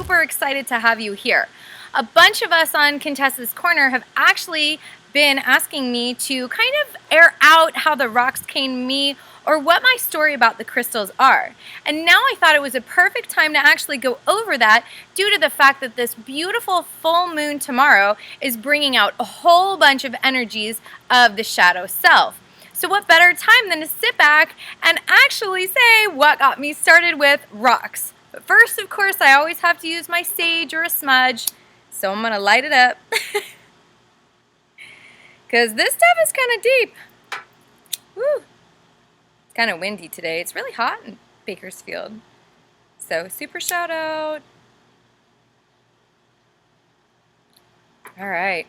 super excited to have you here. A bunch of us on Contessa's Corner have actually been asking me to kind of air out how the rocks came to me or what my story about the crystals are. And now I thought it was a perfect time to actually go over that due to the fact that this beautiful full moon tomorrow is bringing out a whole bunch of energies of the shadow self. So what better time than to sit back and actually say what got me started with rocks. But first, of course, I always have to use my sage or a smudge. So I'm going to light it up. Because this stuff is kind of deep. Woo. It's kind of windy today. It's really hot in Bakersfield. So super shout out. All right.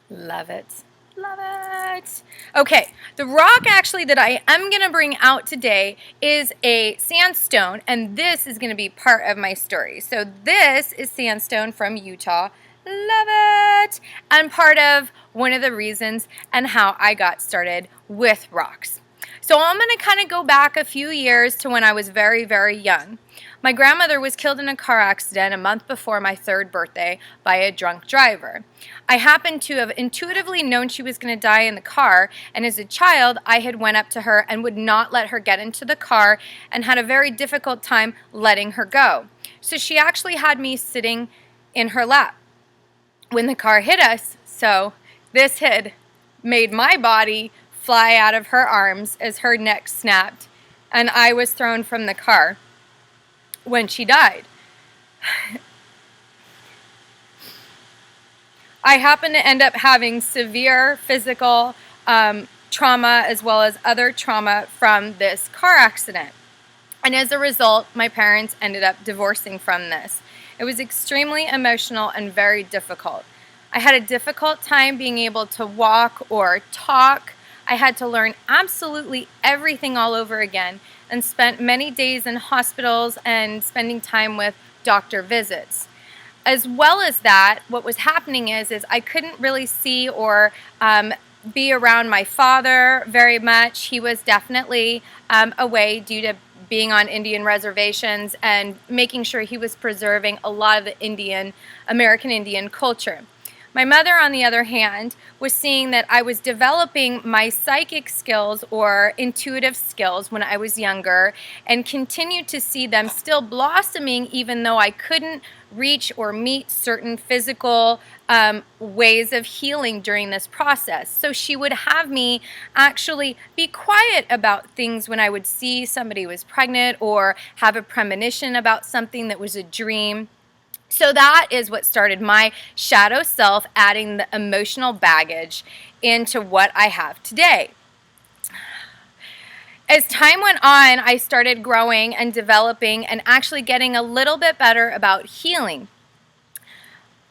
Love it. Love it. Okay, the rock actually that I am going to bring out today is a sandstone, and this is going to be part of my story. So this is sandstone from Utah. Love it. And part of one of the reasons and how I got started with rocks. So I'm going to kind of go back a few years to when I was very, very young. My grandmother was killed in a car accident a month before my 3rd birthday by a drunk driver. I happened to have intuitively known she was going to die in the car, and as a child, I had went up to her and would not let her get into the car and had a very difficult time letting her go. So she actually had me sitting in her lap when the car hit us. So this had made my body fly out of her arms as her neck snapped, and I was thrown from the car when she died. I happened to end up having severe physical trauma as well as other trauma from this car accident. And as a result, my parents ended up divorcing from this. It was extremely emotional and very difficult. I had a difficult time being able to walk or talk. I had to learn absolutely everything all over again and spent many days in hospitals and spending time with doctor visits. As well as that, what was happening is I couldn't really see or be around my father very much. He was definitely away due to being on Indian reservations and making sure he was preserving a lot of the American Indian culture. My mother, on the other hand, was seeing that I was developing my psychic skills or intuitive skills when I was younger and continued to see them still blossoming even though I couldn't reach or meet certain physical ways of healing during this process. So she would have me actually be quiet about things when I would see somebody was pregnant or have a premonition about something that was a dream. So that is what started my shadow self adding the emotional baggage into what I have today. As time went on, I started growing and developing and actually getting a little bit better about healing.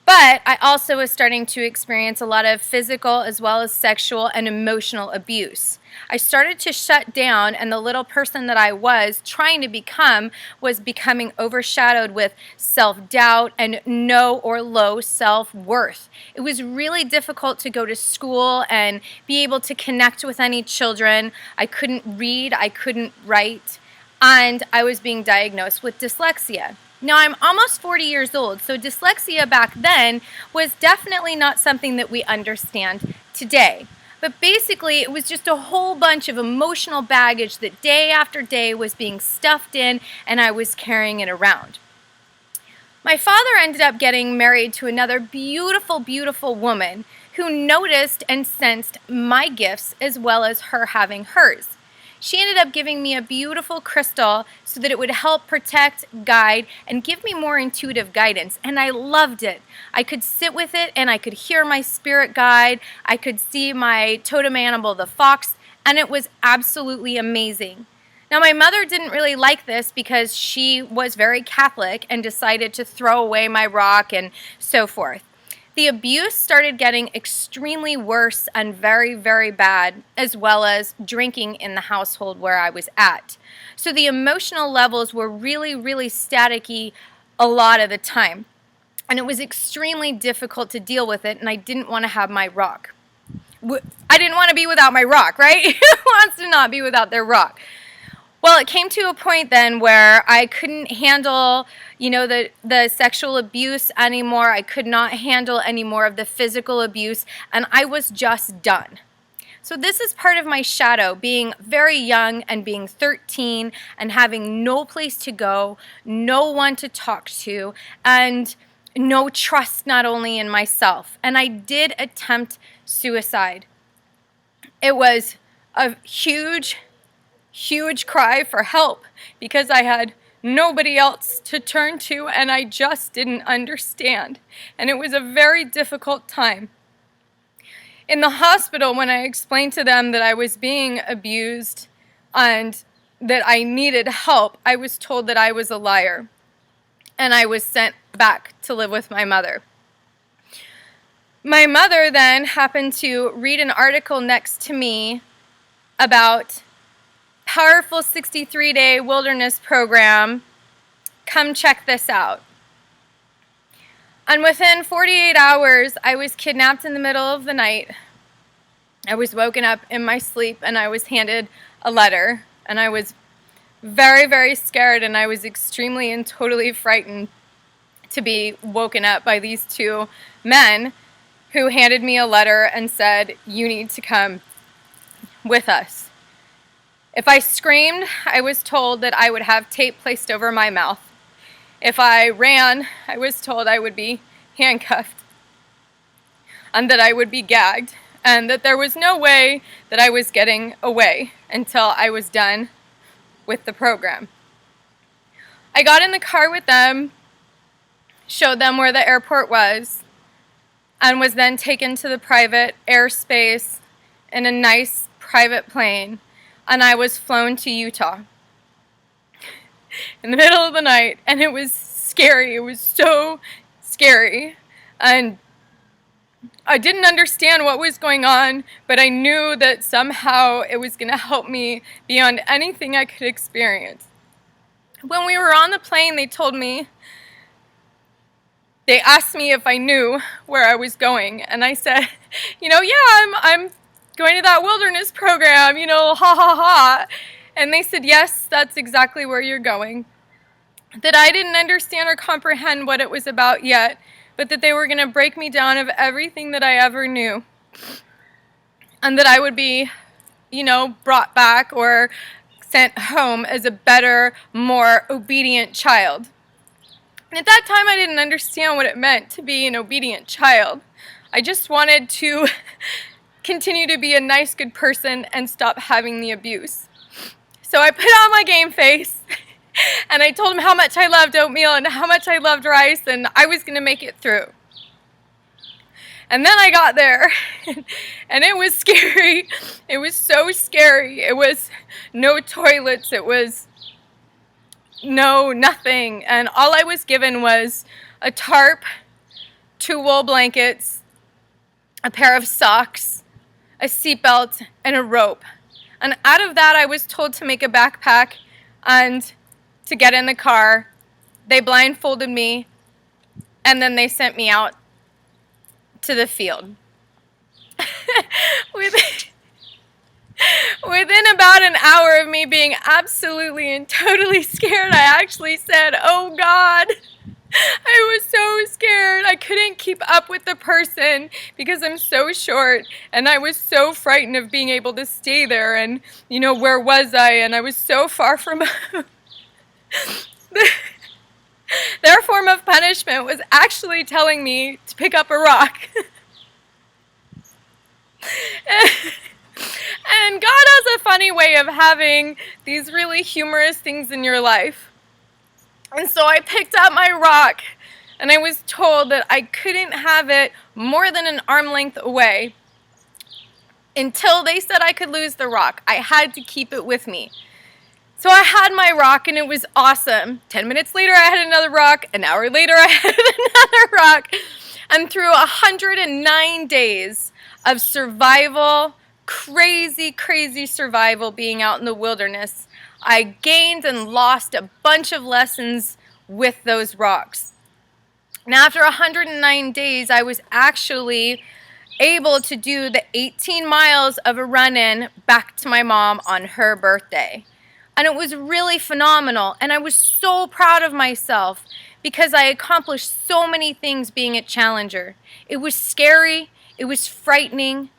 But I also was starting to experience a lot of physical as well as sexual and emotional abuse. I started to shut down, and the little person that I was trying to become was becoming overshadowed with self-doubt and no or low self-worth. It was really difficult to go to school and be able to connect with any children. I couldn't read, I couldn't write, and I was being diagnosed with dyslexia. Now, I'm almost 40 years old, so dyslexia back then was definitely not something that we understand today. But basically, it was just a whole bunch of emotional baggage that day after day was being stuffed in, and I was carrying it around. My father ended up getting married to another beautiful, beautiful woman who noticed and sensed my gifts as well as her having hers. She ended up giving me a beautiful crystal so that it would help protect, guide, and give me more intuitive guidance. And I loved it. I could sit with it and I could hear my spirit guide. I could see my totem animal, the fox, and it was absolutely amazing. Now, my mother didn't really like this because she was very Catholic and decided to throw away my rock and so forth. The abuse started getting extremely worse and very, very bad, as well as drinking in the household where I was at. So the emotional levels were really, really staticky a lot of the time. And it was extremely difficult to deal with it, and I didn't want to have my rock. I didn't want to be without my rock, right? Who wants to not be without their rock? Well, it came to a point then where I couldn't handle, the sexual abuse anymore. I could not handle any more of the physical abuse, and I was just done. So this is part of my shadow, being very young and being 13 and having no place to go, no one to talk to, and no trust not only in myself. And I did attempt suicide. It was a huge cry for help because I had nobody else to turn to and I just didn't understand. And it was a very difficult time. In the hospital, when I explained to them that I was being abused and that I needed help, I was told that I was a liar. And I was sent back to live with my mother. My mother then happened to read an article next to me about powerful 63-day wilderness program. Come check this out. And within 48 hours, I was kidnapped in the middle of the night. I was woken up in my sleep and I was handed a letter. And I was very, very scared and I was extremely and totally frightened to be woken up by these two men who handed me a letter and said, "You need to come with us." If I screamed, I was told that I would have tape placed over my mouth. If I ran, I was told I would be handcuffed and that I would be gagged and that there was no way that I was getting away until I was done with the program. I got in the car with them, showed them where the airport was, and was then taken to the private airspace in a nice private plane, and I was flown to Utah in the middle of the night, and it was scary. It was so scary, and I didn't understand what was going on, but I knew that somehow it was going to help me beyond anything I could experience. When we were on the plane, they asked me if I knew where I was going, and I said, yeah, I'm going to that wilderness program, ha ha ha. And they said, yes, that's exactly where you're going. That I didn't understand or comprehend what it was about yet, but that they were going to break me down of everything that I ever knew. And that I would be, brought back or sent home as a better, more obedient child. And at that time, I didn't understand what it meant to be an obedient child. I just wanted to continue to be a nice, good person and stop having the abuse. So I put on my game face, and I told them how much I loved oatmeal and how much I loved rice, and I was going to make it through. And then I got there, and it was scary. It was so scary. It was no toilets. It was nothing. And all I was given was a tarp, 2 wool blankets, a pair of socks, a seatbelt, and a rope. And out of that, I was told to make a backpack and to get in the car. They blindfolded me, and then they sent me out to the field. Within about an hour of me being absolutely and totally scared, I actually said, "Oh God." I was so scared. I couldn't keep up with the person because I'm so short, and I was so frightened of being able to stay there, and where was I? And I was so far from their form of punishment was actually telling me to pick up a rock. And God has a funny way of having these really humorous things in your life. And so I picked up my rock, and I was told that I couldn't have it more than an arm length away until they said I could lose the rock. I had to keep it with me. So I had my rock, and it was awesome. 10 minutes later, I had another rock. An hour later, I had another rock. And through 109 days of survival, crazy survival being out in the wilderness, I gained and lost a bunch of lessons with those rocks. And after 109 days, I was actually able to do the 18 miles of a run-in back to my mom on her birthday. And it was really phenomenal. And I was so proud of myself because I accomplished so many things being a challenger. It was scary. It was frightening.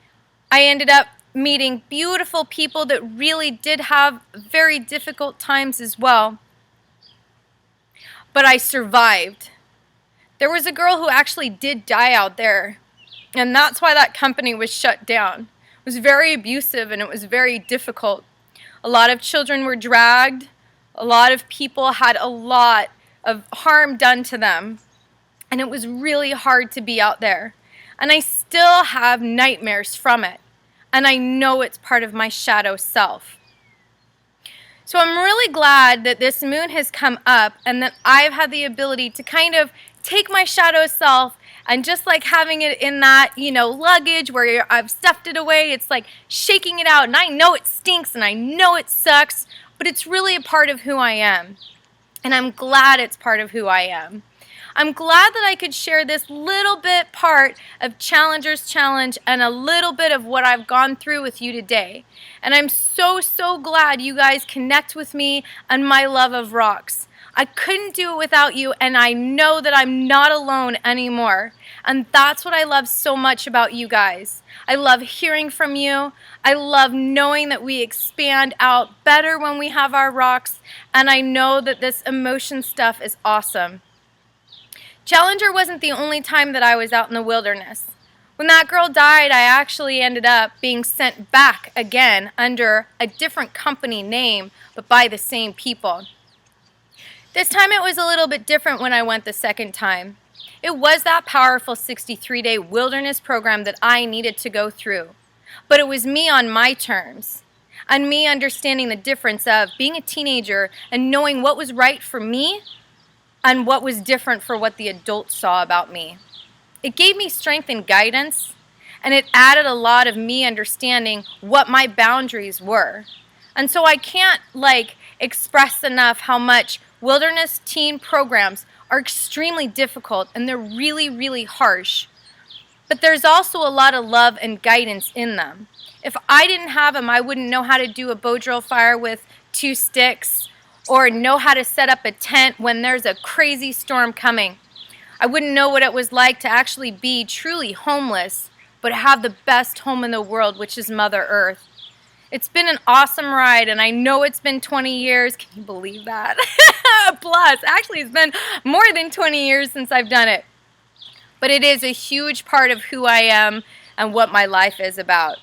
I ended up meeting beautiful people that really did have very difficult times as well. But I survived. There was a girl who actually did die out there, and that's why that company was shut down. It was very abusive and it was very difficult. A lot of children were dragged. A lot of people had a lot of harm done to them, and it was really hard to be out there. And I still have nightmares from it, and I know it's part of my shadow self. So I'm really glad that this moon has come up and that I've had the ability to kind of take my shadow self, and just like having it in that, luggage where I've stuffed it away, it's like shaking it out, and I know it stinks and I know it sucks, but it's really a part of who I am. And I'm glad it's part of who I am. I'm glad that I could share this little bit part of Challenger's Challenge and a little bit of what I've gone through with you today. And I'm so, so glad you guys connect with me and my love of rocks. I couldn't do it without you, and I know that I'm not alone anymore. And that's what I love so much about you guys. I love hearing from you. I love knowing that we expand out better when we have our rocks, and I know that this emotion stuff is awesome. Challenger wasn't the only time that I was out in the wilderness. When that girl died, I actually ended up being sent back again under a different company name, but by the same people. This time it was a little bit different when I went the second time. It was that powerful 63-day wilderness program that I needed to go through. But it was me on my terms, and me understanding the difference of being a teenager and knowing what was right for me and what was different for what the adults saw about me. It gave me strength and guidance, and it added a lot of me understanding what my boundaries were. And so I can't express enough how much wilderness teen programs are extremely difficult, and they're really, really harsh. But there's also a lot of love and guidance in them. If I didn't have them, I wouldn't know how to do a bow drill fire with 2 sticks, or know how to set up a tent when there's a crazy storm coming. I wouldn't know what it was like to actually be truly homeless, but have the best home in the world, which is Mother Earth. It's been an awesome ride, and I know it's been 20 years. Can you believe that? Plus, actually, it's been more than 20 years since I've done it. But it is a huge part of who I am and what my life is about.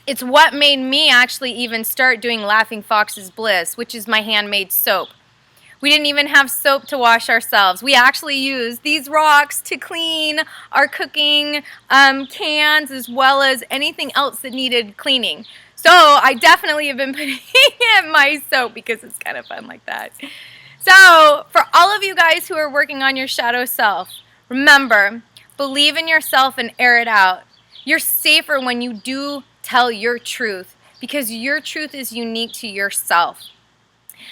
It's what made me actually even start doing Laughing Fox's Bliss, which is my handmade soap. We didn't even have soap to wash ourselves. We actually used these rocks to clean our cooking cans, as well as anything else that needed cleaning. So I definitely have been putting in my soap because it's kind of fun like that. So for all of you guys who are working on your shadow self, remember, believe in yourself and air it out. You're safer when you do tell your truth, because your truth is unique to yourself.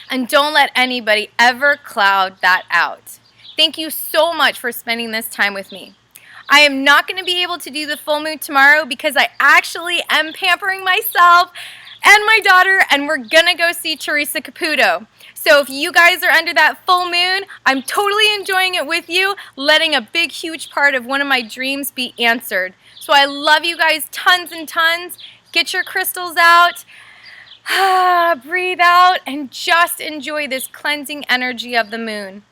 And don't let anybody ever cloud that out. Thank you so much for spending this time with me. I am not going to be able to do the full moon tomorrow because I actually am pampering myself and my daughter, and we're going to go see Teresa Caputo. So if you guys are under that full moon, I'm totally enjoying it with you, letting a big, huge part of one of my dreams be answered. So I love you guys tons and tons. Get your crystals out, breathe out, and just enjoy this cleansing energy of the moon.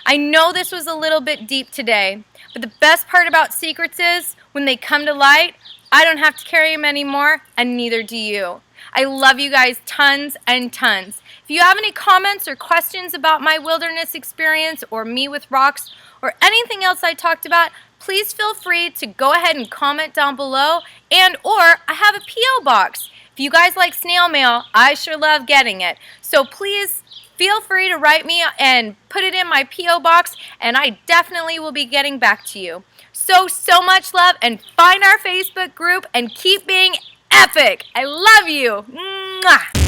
I know this was a little bit deep today, but the best part about secrets is when they come to light, I don't have to carry them anymore, and neither do you. I love you guys tons and tons. If you have any comments or questions about my wilderness experience or me with rocks or anything else I talked about, please feel free to go ahead and comment down below, and or I have a P.O. box. If you guys like snail mail, I sure love getting it. So please feel free to write me and put it in my P.O. box, and I definitely will be getting back to you. So much love, and find our Facebook group and keep being epic. I love you. Mwah.